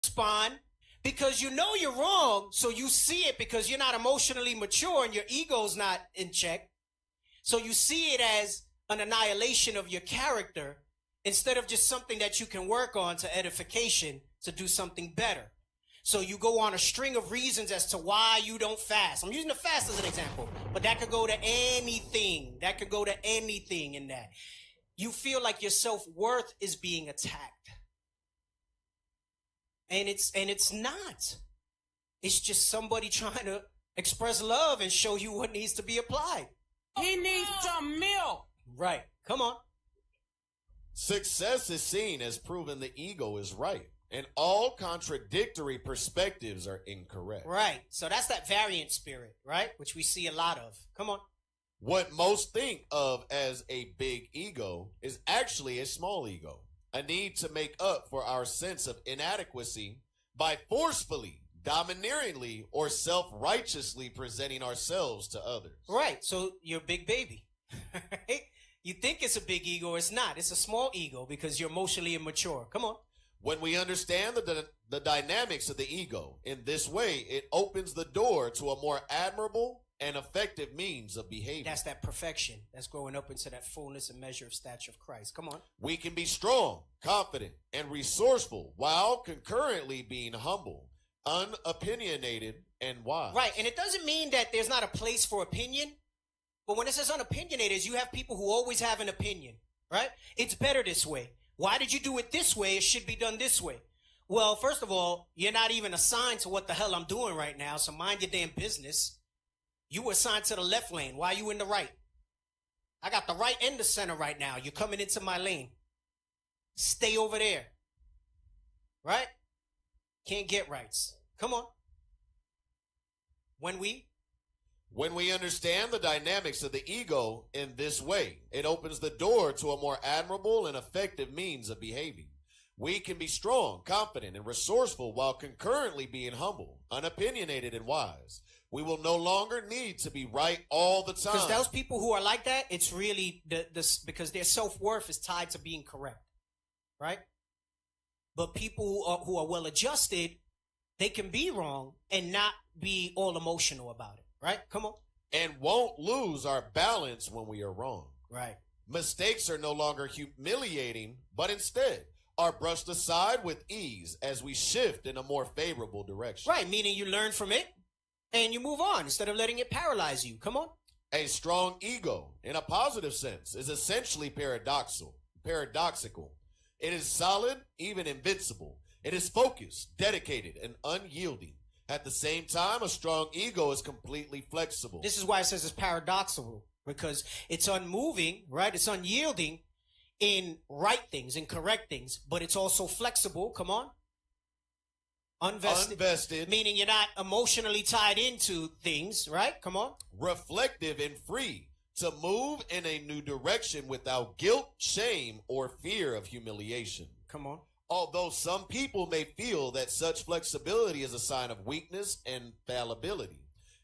respond because you know you're wrong, so you see it because you're not emotionally mature and your ego's not in check. So you see it as an annihilation of your character instead of just something that you can work on to edification to do something better. So you go on a string of reasons as to why you don't fast. I'm using the fast as an example, but that could go to anything. That could go to anything in that. You feel like your self-worth is being attacked. And it's not. It's just somebody trying to express love and show you what needs to be applied. He needs some milk. Right. Come on. Success is seen as proving the ego is right, and all contradictory perspectives are incorrect. Right. So that's that variant spirit, right? Which we see a lot of. Come on. What most think of as a big ego is actually a small ego, a need to make up for our sense of inadequacy by forcefully, domineeringly, or self-righteously presenting ourselves to others. Right. So you're a big baby. You think it's a big ego. It's not. It's a small ego because you're emotionally immature. Come on. When we understand the dynamics of the ego in this way, it opens the door to a more admirable and effective means of behavior. That's that perfection. That's growing up into that fullness and measure of stature of Christ. Come on. We can be strong, confident, and resourceful while concurrently being humble, unopinionated, and wise. Right. And it doesn't mean that there's not a place for opinion. But when it says unopinionated, you have people who always have an opinion, right? It's better this way. Why did you do it this way? It should be done this way. Well, first of all, you're not even assigned to what the hell I'm doing right now, so mind your damn business. You were assigned to the left lane. Why are you in the right? I got the right and the center right now. You're coming into my lane. Stay over there. Right? Can't get rights. Come on. When we understand the dynamics of the ego in this way, it opens the door to a more admirable and effective means of behaving. We can be strong, confident, and resourceful while concurrently being humble, unopinionated, and wise. We will no longer need to be right all the time. Because those people who are like that, it's really because their self-worth is tied to being correct, right? But people who are well-adjusted, they can be wrong and not be all emotional about it. Right? Come on. And won't lose our balance when we are wrong. Right. Mistakes are no longer humiliating, but instead are brushed aside with ease as we shift in a more favorable direction. Right, meaning you learn from it and you move on instead of letting it paralyze you. Come on. A strong ego, in a positive sense, is essentially paradoxical. It is solid, even invincible. It is focused, dedicated, and unyielding. At the same time, a strong ego is completely flexible. This is why it says it's paradoxical, because it's unmoving, right? It's unyielding in right things, in correct things, but it's also flexible. Come on. Unvested. Meaning you're not emotionally tied into things, right? Come on. Reflective and free to move in a new direction without guilt, shame, or fear of humiliation. Come on. Although some people may feel that such flexibility is a sign of weakness and fallibility,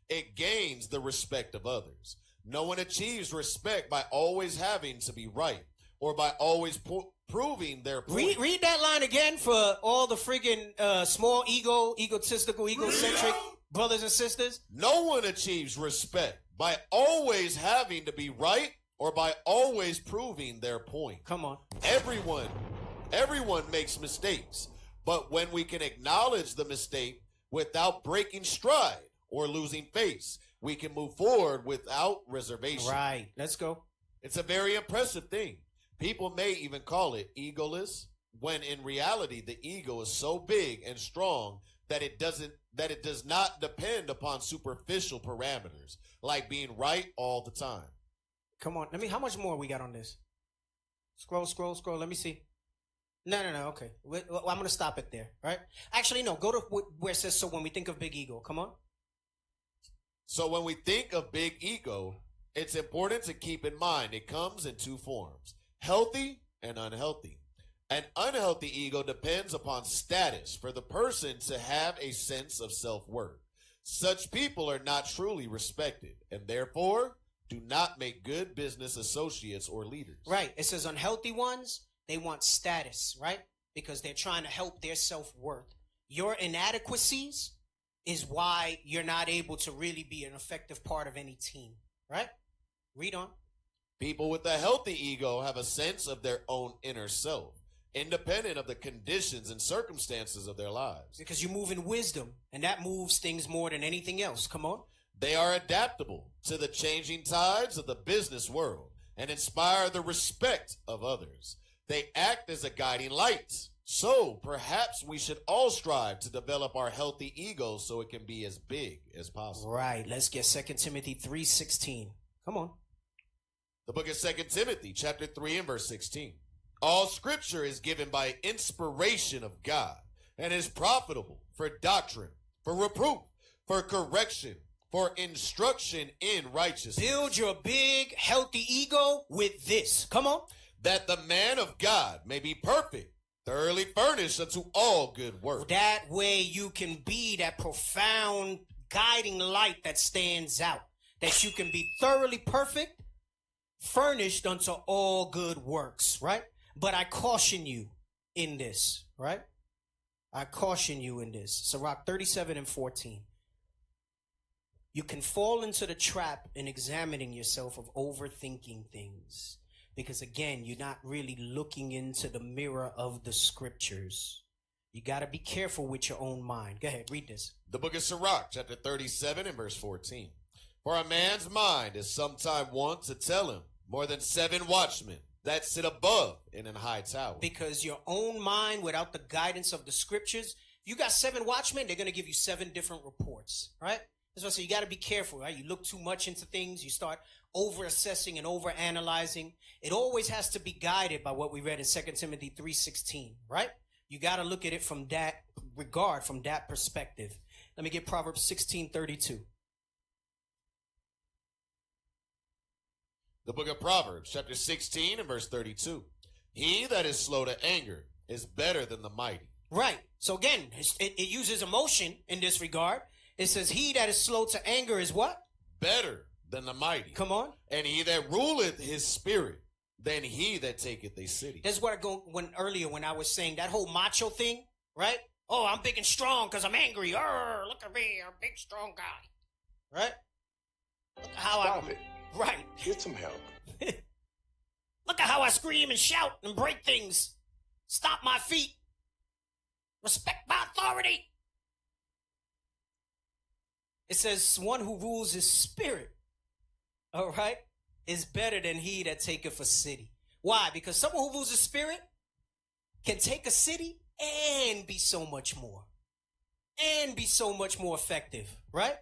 it gains the respect of others. No one achieves respect by always having to be right or by always proving their point. Read that line again for all the friggin' small egotistical, egocentric brothers and sisters. No one achieves respect by always having to be right or by always proving their point. Come on. Everyone makes mistakes, but when we can acknowledge the mistake without breaking stride or losing face, we can move forward without reservation. Right. Let's go. It's a very impressive thing. People may even call it egoless, when in reality the ego is so big and strong that it does not depend upon superficial parameters like being right all the time. Come on. How much more we got on this? Scroll. Let me see. No. Okay. I'm going to stop it there, right? Actually, no. Go to where it says, so when we think of big ego. Come on. So when we think of big ego, it's important to keep in mind it comes in two forms, healthy and unhealthy. An unhealthy ego depends upon status for the person to have a sense of self-worth. Such people are not truly respected and therefore do not make good business associates or leaders. Right. It says unhealthy ones. They want status, right? Because they're trying to help their self-worth. your inadequacies is why you're not able to really be an effective part of any team, right? Read on. People with a healthy ego have a sense of their own inner self, independent of the conditions and circumstances of their lives. Because you move in wisdom, and that moves things more than anything else. Come on. They are adaptable to the changing tides of the business world and inspire the respect of others. They act as a guiding light. So perhaps we should all strive to develop our healthy ego so it can be as big as possible. Right. Let's get 2 Timothy 3:16. Come on. The book of 2 Timothy, chapter 3 and verse 16. All scripture is given by inspiration of God and is profitable for doctrine, for reproof, for correction, for instruction in righteousness. Build your big, healthy ego with this. Come on. That the man of God may be perfect, thoroughly furnished unto all good works. That way you can be that profound guiding light that stands out. That you can be thoroughly perfect, furnished unto all good works, right? But I caution you in this, right? I caution you in this. Sirach 37:14. You can fall into the trap in examining yourself of overthinking things. Because again, you're not really looking into the mirror of the scriptures. You got to be careful with your own mind. Go ahead, read this. The book of Sirach, chapter 37 and verse 14. For a man's mind is sometime wont to tell him more than 7 watchmen that sit above in an high tower. Because your own mind, without the guidance of the scriptures, if you got 7 watchmen, they're going to give you 7 different reports, right? That's why I say you got to be careful, right? You look too much into things, you start over-assessing and over-analyzing. It always has to be guided by what we read in 2 Timothy 3:16, right? You got to look at it from that regard, from that perspective. Let me get Proverbs 16:32. The book of Proverbs, chapter 16 and verse 32. He that is slow to anger is better than the mighty. Right. So again, it uses emotion in this regard. It says, he that is slow to anger is what? Better than the mighty. Come on. And he that ruleth his spirit than he that taketh a city. That's what I go when I was saying that whole macho thing, right? Oh, I'm big and strong because I'm angry. Look at me, I'm a big, strong guy. Right? Look at how Stop it. Right. Get some help. Look at how I scream and shout and break things. Stop my feet. Respect my authority. It says one who rules his spirit, all right, is better than he that taketh a city. Why? Because someone who rules his spirit can take a city and be so much more. And be so much more effective, right?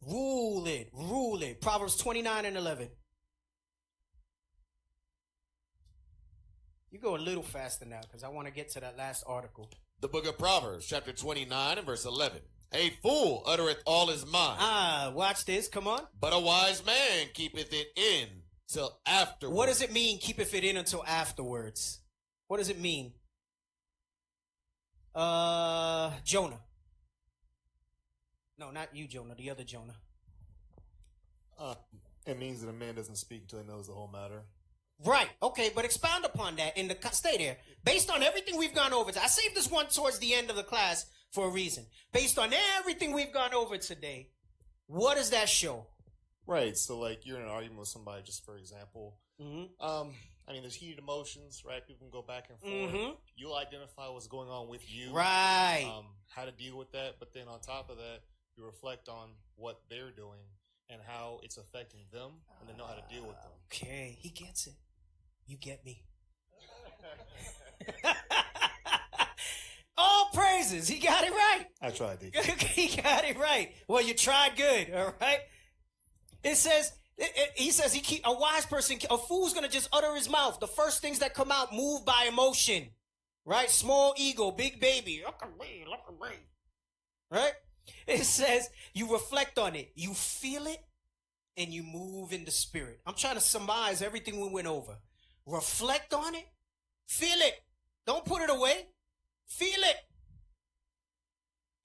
Rule it, rule it. Proverbs 29:11. You go a little faster now because I want to get to that last article. The book of Proverbs, chapter 29 and verse 11. A fool uttereth all his mind. Watch this. Come on. But a wise man keepeth it in till afterwards. What does it mean, keepeth it in until afterwards? What does it mean? Jonah. No, not you, Jonah. The other Jonah. It means that a man doesn't speak until he knows the whole matter. Right. Okay, but expound upon that in the stay there. Based on everything we've gone over, I saved this one towards the end of the class for a reason. Based on everything we've gone over today, what does that show? Right. So, like, you're in an argument with somebody, just for example. Mm-hmm. I mean, there's heated emotions, right? People can go back and forth. Mm-hmm. You'll identify what's going on with you. Right. How to deal with that. But then on top of that, you reflect on what they're doing and how it's affecting them, and then know how to deal with them. Okay, he gets it. You get me. All praises. He got it right. I tried, D. He got it right. Well, you tried good, all right? It says, he says a wise person, a fool's going to just utter his mouth. The first things that come out move by emotion, right? Small ego, big baby. Look at me, look at me. Right? It says you reflect on it. You feel it and you move in the spirit. I'm trying to surmise everything we went over. Reflect on it. Feel it. Don't put it away. Feel it.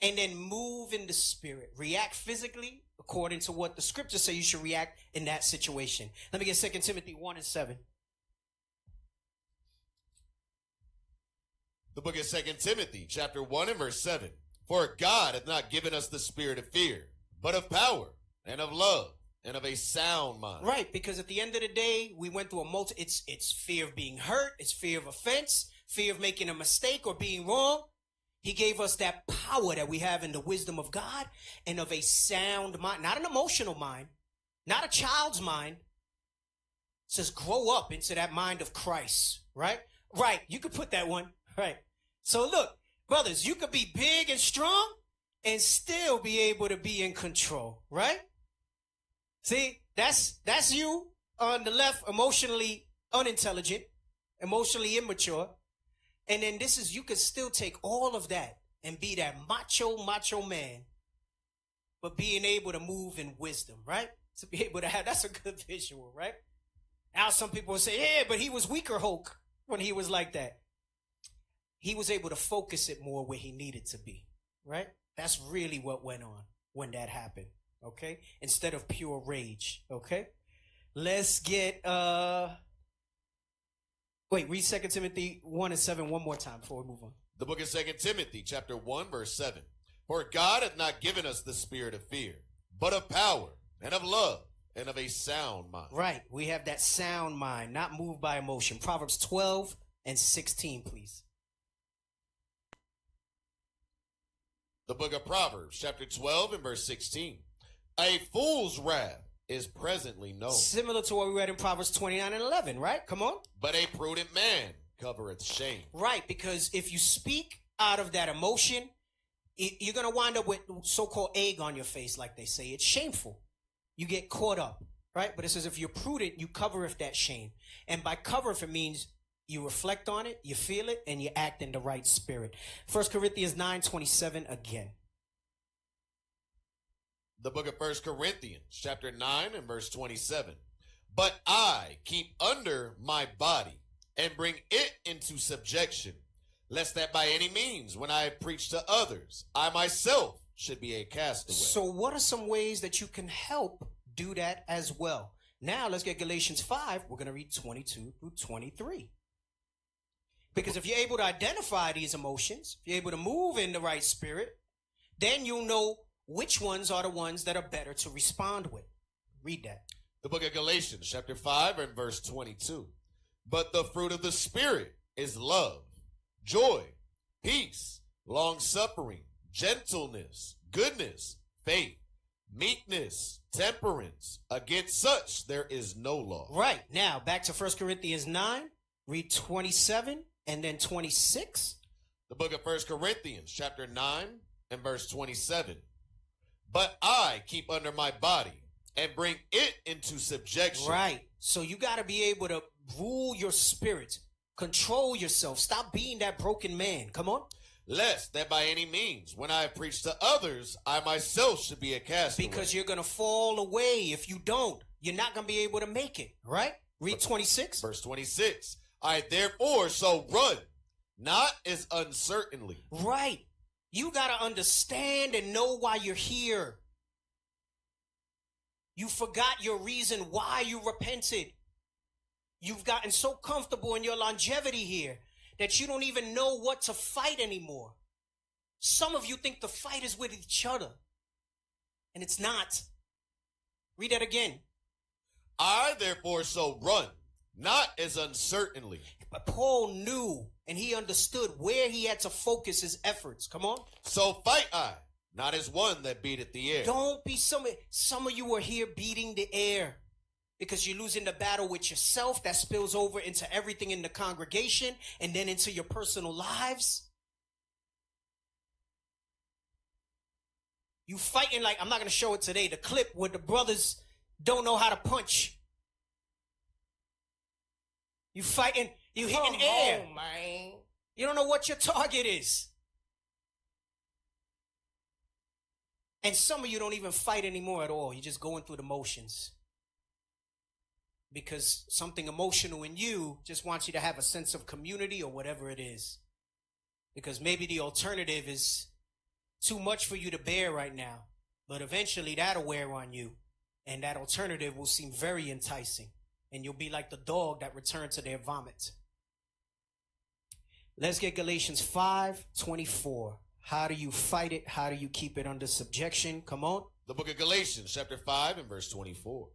And then move in the spirit. React physically according to what the scriptures say you should react in that situation. Let me get 2 Timothy 1:7. The book of 2 Timothy, chapter 1 and verse 7. For God hath not given us the spirit of fear, but of power and of love and of a sound mind. Right, because at the end of the day, we went through it's fear of being hurt, it's fear of offense, fear of making a mistake or being wrong. He gave us that power that we have in the wisdom of God and of a sound mind, not an emotional mind, not a child's mind. It says grow up into that mind of Christ, right? Right, you could put that one, right? So look, brothers, you could be big and strong and still be able to be in control, right? See, that's you on the left, emotionally unintelligent, emotionally immature. And then this is, you could still take all of that and be that macho man, but being able to move in wisdom, right? To be able to have, that's a good visual, right? Now some people will say, yeah, but he was weaker Hulk when he was like that. He was able to focus it more where he needed to be, right? That's really what went on when that happened, okay? Instead of pure rage, okay? Let's get, read 2 Timothy 1 and 7 one more time before we move on. The book of 2 Timothy, chapter 1, verse 7. For God hath not given us the spirit of fear, but of power and of love and of a sound mind. Right, we have that sound mind, not moved by emotion. Proverbs 12 and 16, please. The book of Proverbs, chapter 12 and verse 16. A fool's wrath is presently known. Similar to what we read in Proverbs 29 and 11, right? Come on. But a prudent man covereth shame. Right, because if you speak out of that emotion, you're going to wind up with so-called egg on your face, like they say. It's shameful. You get caught up, right? But it says if you're prudent, you covereth that shame. And by covereth, it means you reflect on it, you feel it, and you act in the right spirit. 1 Corinthians 9:27 again. The book of 1 Corinthians, chapter 9 and verse 27. But I keep under my body and bring it into subjection, lest that by any means, when I preach to others, I myself should be a castaway. So what are some ways that you can help do that as well? Now let's get Galatians 5. We're going to read 22 through 23. Because if you're able to identify these emotions, if you're able to move in the right spirit, then you'll know which ones are the ones that are better to respond with. Read that. The book of Galatians, chapter 5 and verse 22. But the fruit of the Spirit is love, joy, peace, long-suffering, gentleness, goodness, faith, meekness, temperance. Against such there is no law. Right. Now, back to 1 Corinthians 9. Read 27 and then 26. The book of 1 Corinthians, chapter 9 and verse 27. But I keep under my body and bring it into subjection. Right. So you got to be able to rule your spirit, control yourself. Stop being that broken man. Come on. Lest that by any means, when I preach to others, I myself should be a castaway. Because you're going to fall away if you don't. You're not going to be able to make it. Right? Read 26. Verse 26. I therefore so run, not as uncertainly. Right. You got to understand and know why you're here. You forgot your reason why you repented. You've gotten so comfortable in your longevity here that you don't even know what to fight anymore. Some of you think the fight is with each other, and it's not. Read that again. I therefore so run, not as uncertainly. But Paul knew and he understood where he had to focus his efforts. Come on. So fight I, not as one that beateth the air. Don't be some of you are here beating the air because you're losing the battle with yourself. That spills over into everything in the congregation and then into your personal lives. You fighting like, I'm not going to show it today, the clip where the brothers don't know how to punch. You fighting, you hitting air. Come on, man. You don't know what your target is. And some of you don't even fight anymore at all. You're just going through the motions. Because something emotional in you just wants you to have a sense of community or whatever it is. Because maybe the alternative is too much for you to bear right now. But eventually that'll wear on you. And that alternative will seem very enticing. And you'll be like the dog that returned to their vomit. Let's get Galatians 5:24. How do you fight it? How do you keep it under subjection? Come on. The book of Galatians, chapter 5 and verse 24.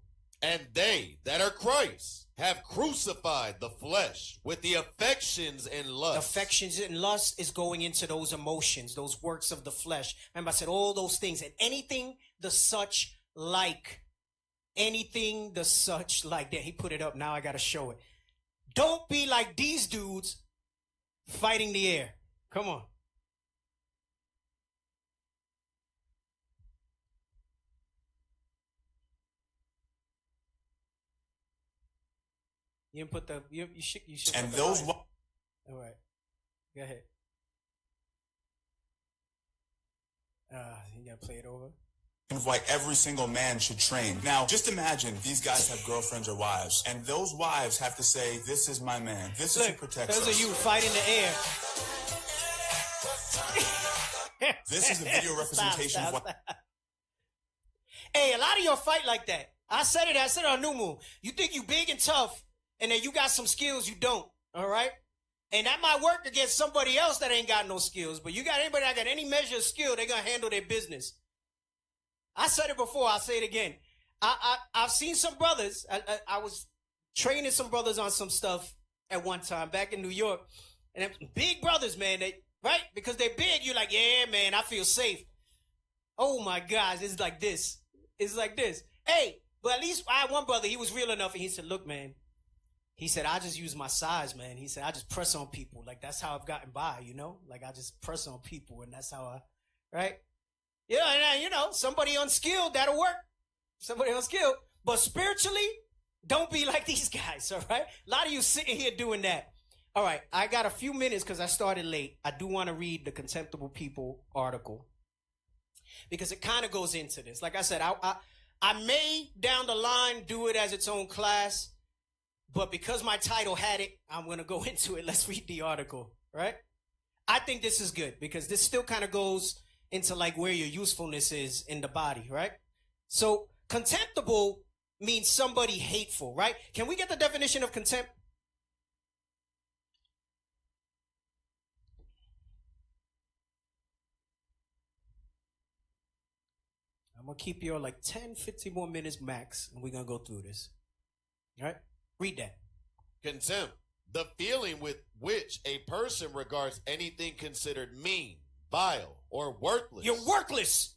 And they that are Christ have crucified the flesh with the affections and lusts. Affections and lust is going into those emotions, those works of the flesh. Remember, I said all those things and anything the such like. Anything the such like. There, he put it up. Now I got to show it. Don't be like these dudes fighting the air. Come on. You didn't put the you should And put the those lights. All right. Go ahead. You gotta play it over. like every single man should train. Now, just imagine these guys have girlfriends or wives, and those wives have to say, "This is my man. This is who protects those us." are you fighting the air. This is a video representation of what. Hey, a lot of y'all fight like that. I said it on New Moon. You think you big and tough, and then you got some skills you don't, all right? And that might work against somebody else that ain't got no skills, but you got anybody that got any measure of skill, they're going to handle their business. I said it before, I'll say it again. I've seen some brothers, I was training some brothers on some stuff at one time back in New York, and big brothers, man, right? Because they're big, you're like, yeah, man, I feel safe. Oh my gosh, it's like this. It's like this. Hey, but at least I had one brother, he was real enough, and he said, look, man, he said, I just use my size, man. He said, I just press on people. Like, that's how I've gotten by, you know? Like, I just press on people, and that's how right? Yeah, and somebody unskilled, that'll work. Somebody unskilled. But spiritually, don't be like these guys, all right? A lot of you sitting here doing that. All right, I got a few minutes because I started late. I do want to read the Contemptible People article because it kind of goes into this. Like I said, I may down the line do it as its own class, but because my title had it, I'm going to go into it. Let's read the article, right? I think this is good because this still kind of goes into like where your usefulness is in the body, right? So contemptible means somebody hateful, right? Can we get the definition of contempt? I'm going to keep you like 10, 15 more minutes max, and we're going to go through this. All right? Read that. Contempt, the feeling with which a person regards anything considered mean, vile, or worthless. You're worthless.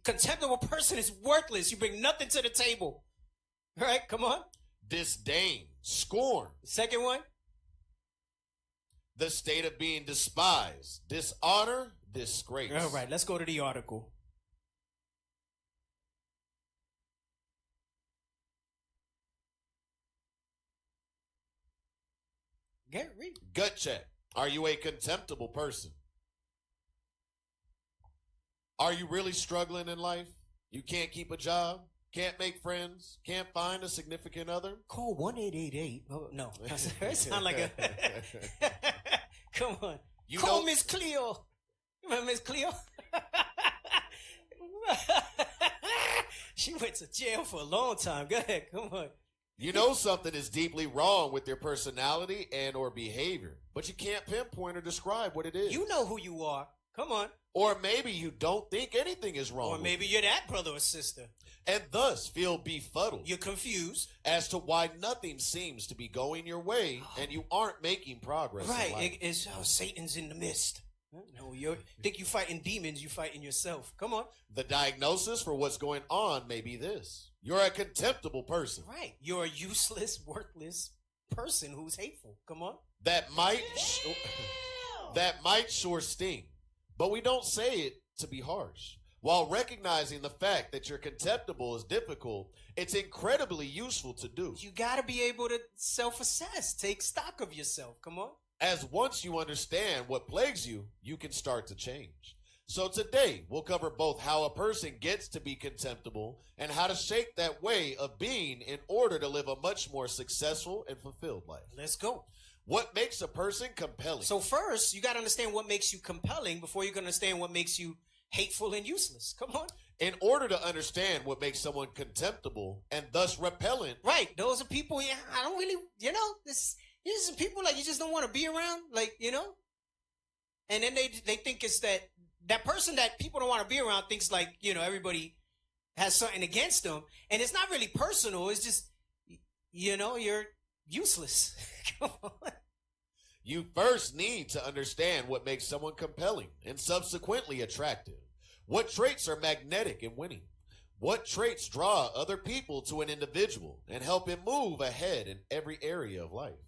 Contemptible person is worthless. You bring nothing to the table. All right, come on. Disdain, scorn. Second one. The state of being despised, dishonor, disgrace. All right, let's go to the article. Get read. Gut check. Are you a contemptible person? Are you really struggling in life? You can't keep a job? Can't make friends? Can't find a significant other? Call 1-888. Oh, no. It sound like a... Come on. Call Miss Cleo. You remember Miss Cleo? She went to jail for a long time. Go ahead. Come on. You know something is deeply wrong with your personality and or behavior, but you can't pinpoint or describe what it is. You know who you are. Come on. Or maybe you don't think anything is wrong. Or maybe you're that brother or sister. And thus feel befuddled. You're confused. As to why nothing seems to be going your way and you aren't making progress. Right. It's Satan's in the midst. No, you think you're fighting demons, you're fighting yourself. Come on. The diagnosis for what's going on may be this. You're a contemptible person. Right. You're a useless, worthless person who's hateful. Come on. That might sure sting. But we don't say it to be harsh. While recognizing the fact that you're contemptible is difficult, it's incredibly useful to do. You got to be able to self-assess, take stock of yourself. Come on. As once you understand what plagues you, you can start to change. So today, we'll cover both how a person gets to be contemptible and how to shake that way of being in order to live a much more successful and fulfilled life. Let's go. What makes a person compelling? So first, you got to understand what makes you compelling before you can understand what makes you hateful and useless. Come on. In order to understand what makes someone contemptible and thus repellent. Right. Those are people, I don't really, these are people like you just don't want to be around, like, and then they think it's that that person that people don't want to be around thinks like, everybody has something against them. And it's not really personal. It's just, you're useless. Come on. You first need to understand what makes someone compelling and subsequently attractive. What traits are magnetic and winning? What traits draw other people to an individual and help him move ahead in every area of life?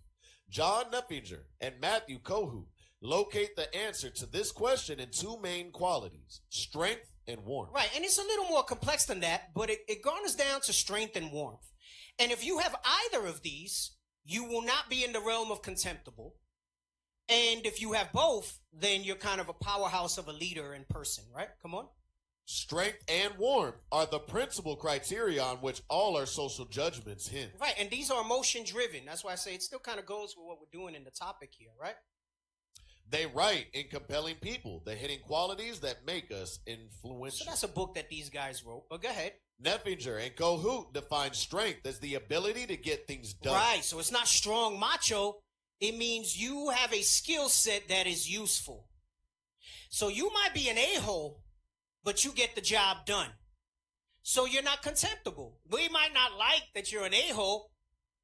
John Neffinger and Matthew Kohut locate the answer to this question in two main qualities, strength and warmth. Right, and it's a little more complex than that, but it garners down to strength and warmth. And if you have either of these, you will not be in the realm of contemptible. And if you have both, then you're kind of a powerhouse of a leader in person, right? Come on. Strength and warmth are the principal criteria on which all our social judgments hinge. Right, and these are emotion driven. That's why I say it still kind of goes with what we're doing in the topic here, right? They write in compelling people the hidden qualities that make us influential. So that's a book that these guys wrote. But go ahead. Neffinger and Kohut define strength as the ability to get things done. Right, so it's not strong macho. It means you have a skill set that is useful. So you might be an a-hole, but you get the job done. So you're not contemptible. We might not like that you're an a-hole,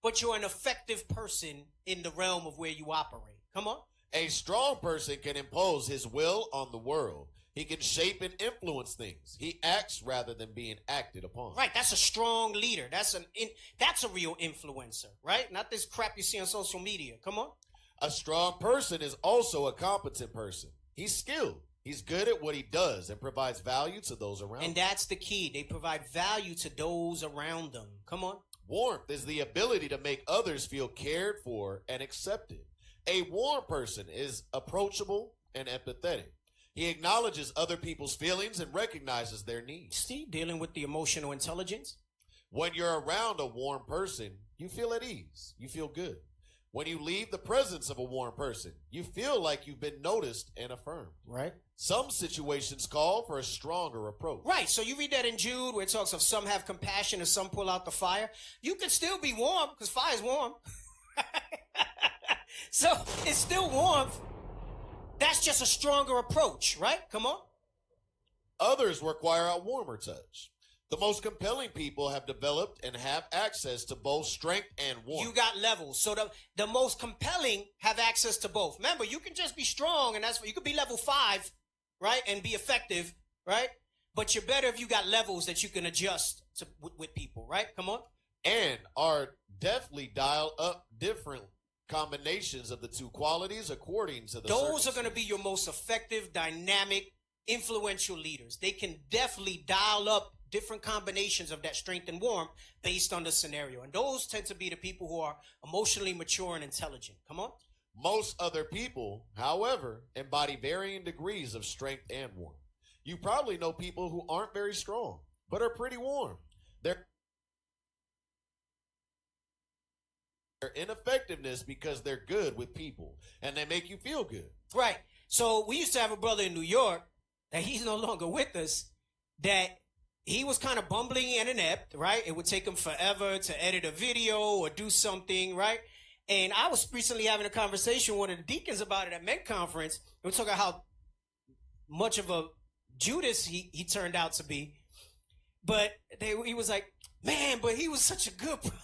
but you're an effective person in the realm of where you operate. Come on. A strong person can impose his will on the world. He can shape and influence things. He acts rather than being acted upon. Right, that's a strong leader. That's a real influencer, right? Not this crap you see on social media. Come on. A strong person is also a competent person. He's skilled. He's good at what he does and provides value to those around him. And that's the key. They provide value to those around them. Come on. Warmth is the ability to make others feel cared for and accepted. A warm person is approachable and empathetic. He acknowledges other people's feelings and recognizes their needs. See, dealing with the emotional intelligence. When you're around a warm person, you feel at ease. You feel good. When you leave the presence of a warm person, you feel like you've been noticed and affirmed. Right. Some situations call for a stronger approach. Right. So you read that in Jude where it talks of some have compassion and some pull out the fire. You can still be warm because fire is warm. So it's still warmth. That's just a stronger approach, right? Come on. Others require a warmer touch. The most compelling people have developed and have access to both strength and warmth. You got levels. So the most compelling have access to both. Remember, you can just be strong, and you could be level 5, right, and be effective, right? But you're better if you got levels that you can adjust to with people, right? Come on. And are definitely dial up different combinations of the two qualities according to the Those are going to be your most effective, dynamic, influential leaders. They can definitely dial up different combinations of that strength and warmth based on the scenario. And those tend to be the people who are emotionally mature and intelligent. Come on. Most other people, however, embody varying degrees of strength and warmth. You probably know people who aren't very strong, but are pretty warm. Their ineffectiveness because they're good with people and they make you feel good. Right. So we used to have a brother in New York that he's no longer with us, that he was kind of bumbling and inept, right? It would take him forever to edit a video or do something, right? And I was recently having a conversation with one of the deacons about it at Med Conference. We were talking about how much of a Judas he turned out to be. But he was like, man, but he was such a good brother.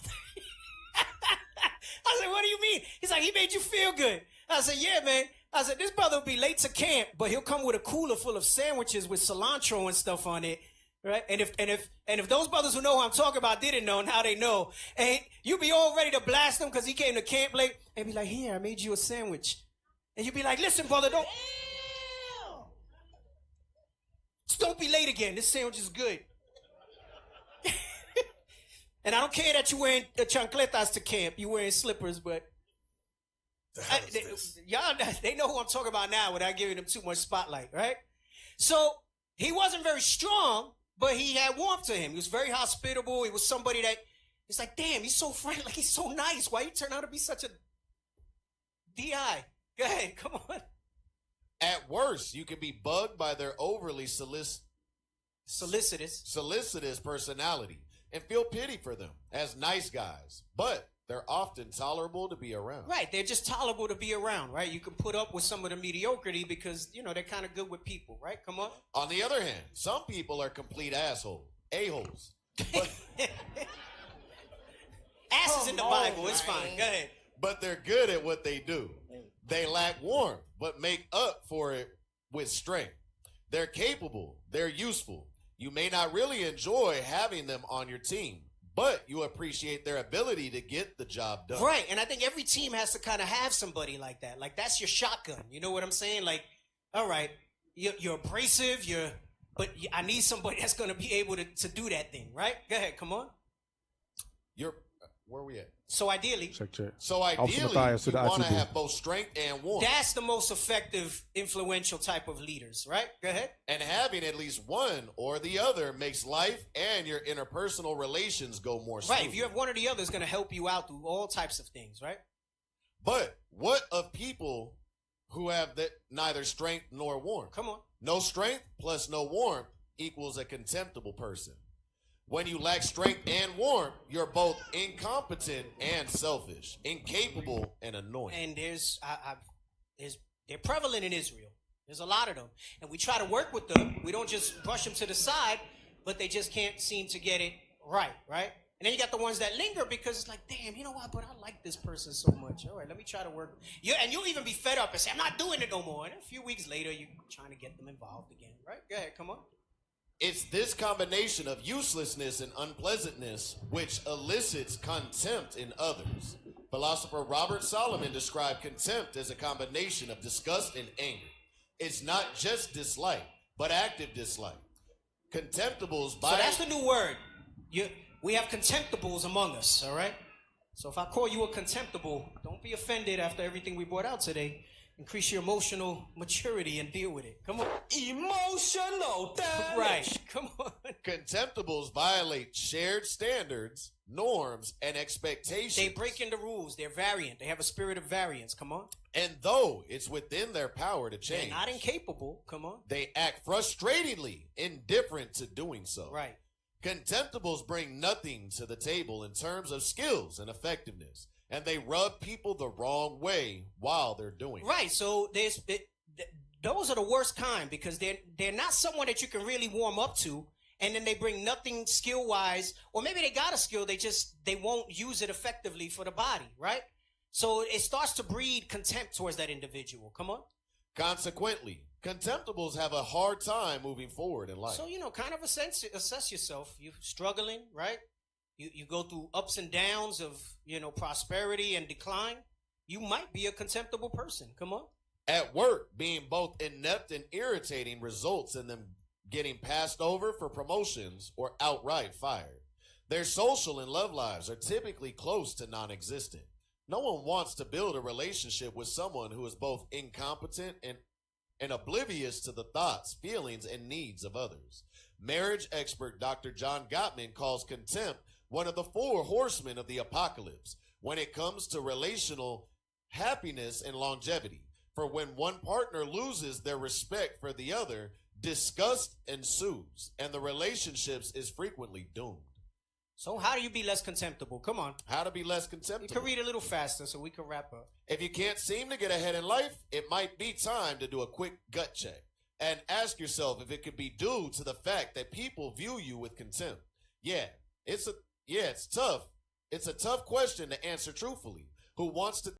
I said, what do you mean? He's like, he made you feel good. I said, yeah, man. I said, this brother will be late to camp, but he'll come with a cooler full of sandwiches with cilantro and stuff on it, right? And if those brothers who know who I'm talking about didn't know, now they know. And you'll be all ready to blast him because he came to camp late and be like, here, I made you a sandwich. And you'll be like, listen, brother, don't be late again. This sandwich is good. And I don't care that you're wearing chancletas to camp. You're wearing slippers, but y'all, they know who I'm talking about now without giving them too much spotlight, right? So he wasn't very strong, but he had warmth to him. He was very hospitable. He was somebody that, it's like, damn, he's so friendly, like he's so nice. Why you turn out to be such a DI? Go ahead, come on. At worst, you can be bugged by their overly solicitous personality and feel pity for them as nice guys. But they're often tolerable to be around. Right, they're just tolerable to be around, right? You can put up with some of the mediocrity because, they're kind of good with people, right? Come on. On the other hand, some people are complete assholes, a-holes. Ass is in the Bible, it's fine. Go ahead. But they're good at what they do. They lack warmth, but make up for it with strength. They're capable. They're useful. You may not really enjoy having them on your team, but you appreciate their ability to get the job done. Right, and I think every team has to kind of have somebody like that. Like, that's your shotgun. You know what I'm saying? Like, all right, you're abrasive, but I need somebody that's going to be able to do that thing, right? Go ahead, come on. Where are we at? So ideally, Check. So ideally, you want to have both strength and warmth. That's the most effective, influential type of leaders, right? Go ahead. And having at least one or the other makes life and your interpersonal relations go more smoothly. Right, if you have one or the other, it's going to help you out through all types of things, right? But what of people who have neither strength nor warmth? Come on. No strength plus no warmth equals a contemptible person. When you lack strength and warmth, you're both incompetent and selfish, incapable and annoying. And they're prevalent in Israel. There's a lot of them. And we try to work with them. We don't just brush them to the side, but they just can't seem to get it right? And then you got the ones that linger because it's like, damn, you know what, but I like this person so much. All right, let me try to work. And you'll even be fed up and say, I'm not doing it no more. And a few weeks later, you're trying to get them involved again, right? Go ahead, come on. It's this combination of uselessness and unpleasantness which elicits contempt in others. Philosopher Robert Solomon described contempt as a combination of disgust and anger. It's not just dislike, but active dislike. Contemptibles by... So that's the new word. We have contemptibles among us, all right? So if I call you a contemptible, don't be offended after everything we brought out today. Increase your emotional maturity and deal with it. Come on. Emotional damage. Right. Come on. Contemptibles violate shared standards, norms, and expectations. They break into rules. They're variant. They have a spirit of variance. Come on. And though it's within their power to change, they're not incapable. Come on. They act frustratingly indifferent to doing so. Right. Contemptibles bring nothing to the table in terms of skills and effectiveness. And they rub people the wrong way while they're doing it. Right. So those are the worst kind because they're not someone that you can really warm up to, and then they bring nothing skill wise, or maybe they got a skill, they won't use it effectively for the body, right? So it starts to breed contempt towards that individual. Come on. Consequently, contemptibles have a hard time moving forward in life. So kind of assess yourself. You're struggling, right? You go through ups and downs of, prosperity and decline. You might be a contemptible person. Come on. At work, being both inept and irritating results in them getting passed over for promotions or outright fired. Their social and love lives are typically close to non-existent. No one wants to build a relationship with someone who is both incompetent and oblivious to the thoughts, feelings, and needs of others. Marriage expert Dr. John Gottman calls contempt one of the 4 horsemen of the apocalypse when it comes to relational happiness and longevity. For when one partner loses their respect for the other, disgust ensues, and the relationships is frequently doomed. So how do you be less contemptible? Come on. How to be less You contemptible. can read a little faster so we can wrap up. If you can't seem to get ahead in life, it might be time to do a quick gut check and ask yourself if it could be due to the fact that people view you with contempt. It's tough. It's a tough question to answer truthfully. Who wants to